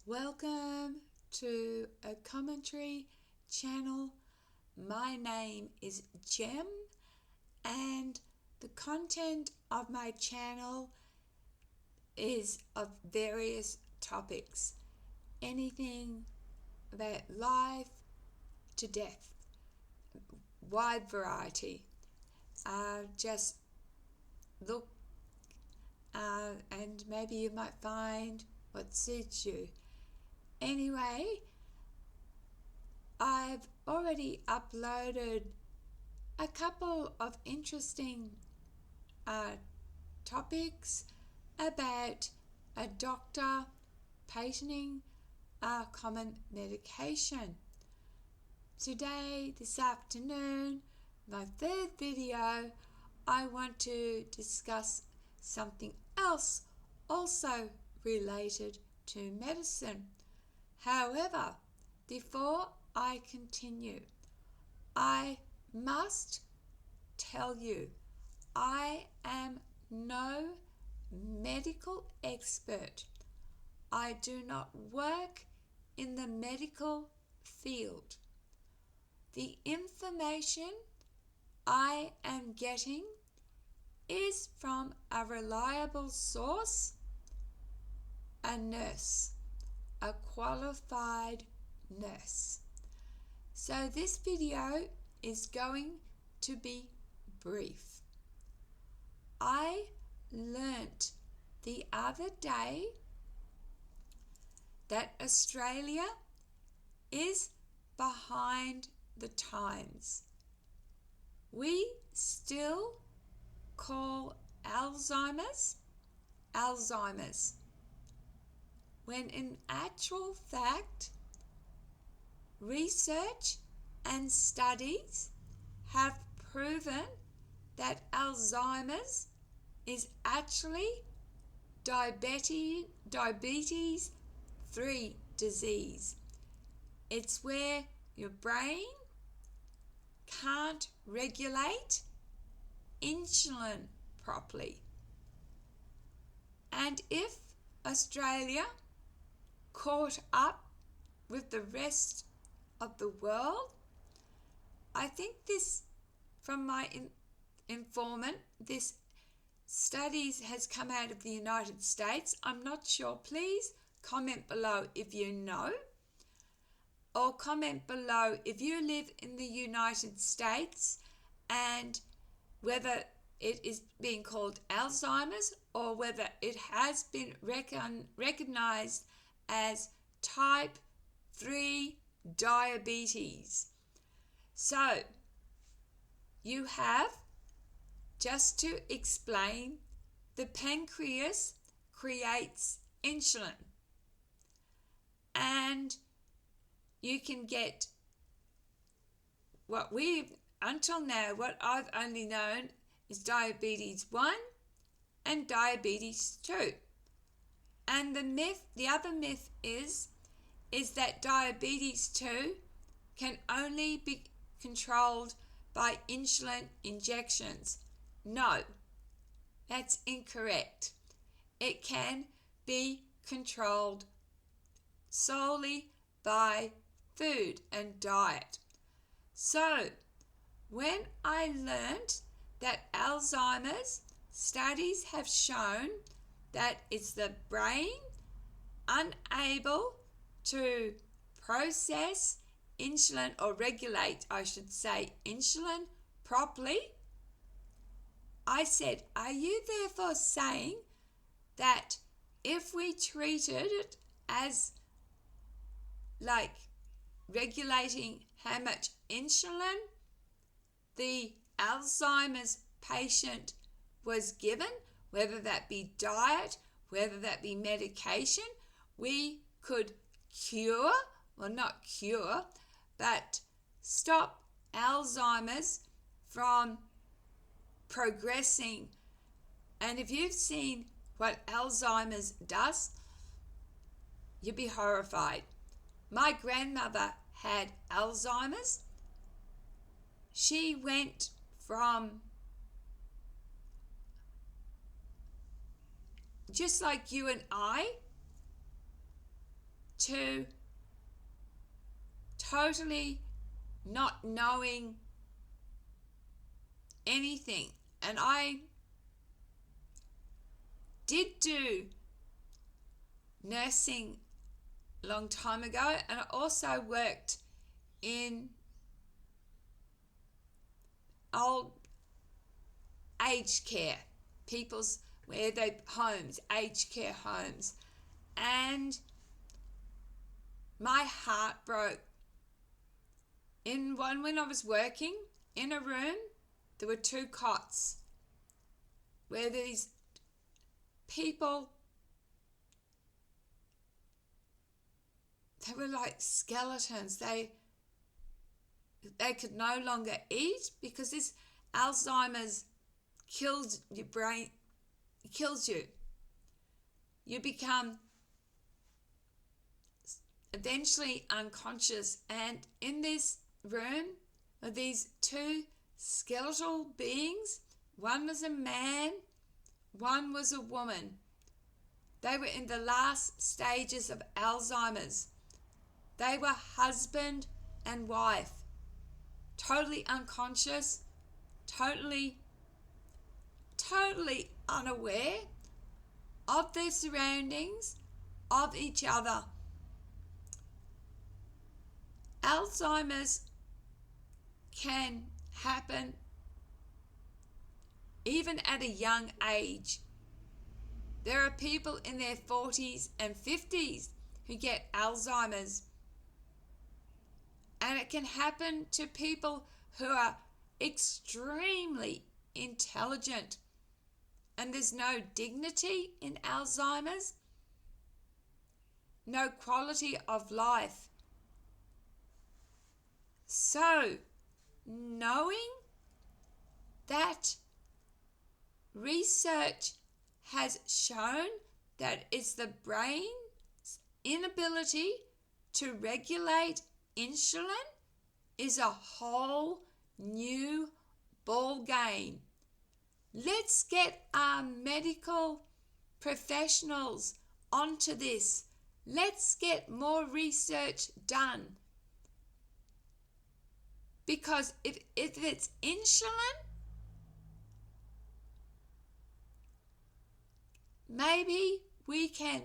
Welcome to a commentary channel. My name is Jem, and the content of my channel is of various topics, anything about life to death, wide variety. Just look and maybe you might find what suits you. Anyway, I've already uploaded a couple of interesting topics about a doctor patenting a common medication. Today, this afternoon, my third video, I want to discuss something else also related to medicine. However, before I continue, I must tell you, I am no medical expert. I do not work in the medical field. The information I am getting is from a reliable source, a nurse, a qualified nurse. So this video is going to be brief. I learnt the other day that Australia is behind the times. We still call Alzheimer's, when in actual fact, research and studies have proven that Alzheimer's is actually diabetes 3 disease. It's where your brain can't regulate insulin properly. And if Australia caught up with the rest of the world, I think this, from my informant, this studies has come out of the United States. I'm not sure. Please comment below if you know, or comment below if you live in the United States and whether it is being called Alzheimer's or whether it has been recognized as type 3 diabetes. So, you have, just to explain, the pancreas creates insulin. And you can get what I've only known is diabetes 1 and diabetes 2. And the other myth is that diabetes 2 can only be controlled by insulin injections. No, that's incorrect. It can be controlled solely by food and diet. So, when I learnt that Alzheimer's, studies have shown that it's the brain unable to process insulin, or regulate, I should say, insulin properly. I said, are you therefore saying that if we treated it as like regulating how much insulin the Alzheimer's patient was given, whether that be diet, whether that be medication, we could cure, well, not cure, but stop Alzheimer's from progressing? And if you've seen what Alzheimer's does, you'd be horrified. My grandmother had Alzheimer's. She went from, just like you and I, to totally not knowing anything. And I did do nursing a long time ago, and I also worked in old aged care, people's where they homes, aged care homes, and my heart broke. In one when I was working in a room, there were 2 cots where these people, they were like skeletons. They could no longer eat because this Alzheimer's kills your brain, kills you. You become eventually unconscious. And in this room are these 2 skeletal beings. One was a man, one was a woman. They were in the last stages of Alzheimer's. They were husband and wife, totally unconscious, totally unaware of their surroundings, of each other. Alzheimer's can happen even at a young age. There are people in their 40s and 50s who get Alzheimer's. And it can happen to people who are extremely intelligent. And there's no dignity in Alzheimer's, no quality of life. So, knowing that research has shown that it's the brain's inability to regulate insulin is a whole new ball game. Let's get our medical professionals onto this. Let's get more research done. Because if it's insulin, maybe we can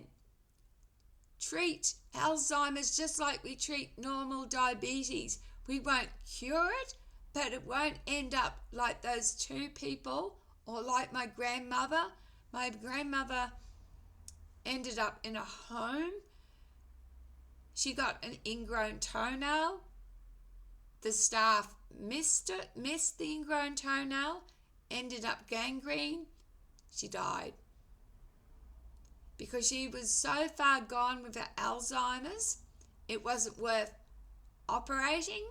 treat Alzheimer's just like we treat normal diabetes. We won't cure it, but it won't end up like those 2 people or like my grandmother. My grandmother ended up in a home. She got an ingrown toenail. The staff missed the ingrown toenail, ended up gangrene. She died. Because she was so far gone with her Alzheimer's, it wasn't worth operating,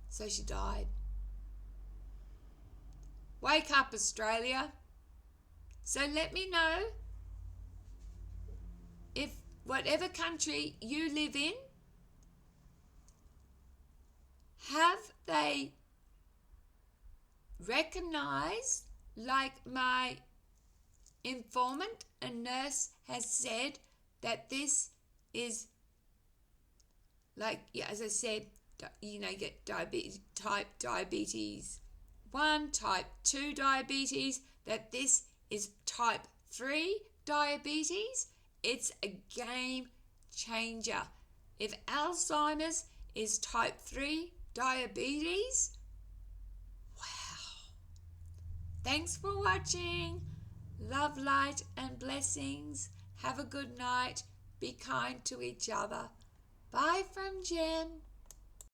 so she died. Wake up, Australia. So let me know if whatever country you live in, have they recognized, like my informant, a nurse has said, that this is like, as I said, you get diabetes, type diabetes 1, type 2 diabetes, that this is type 3 diabetes. It's a game changer. If Alzheimer's is type 3 diabetes, wow. Thanks for watching. Love, light and blessings. Have a good night. Be kind to each other. Bye from Jen.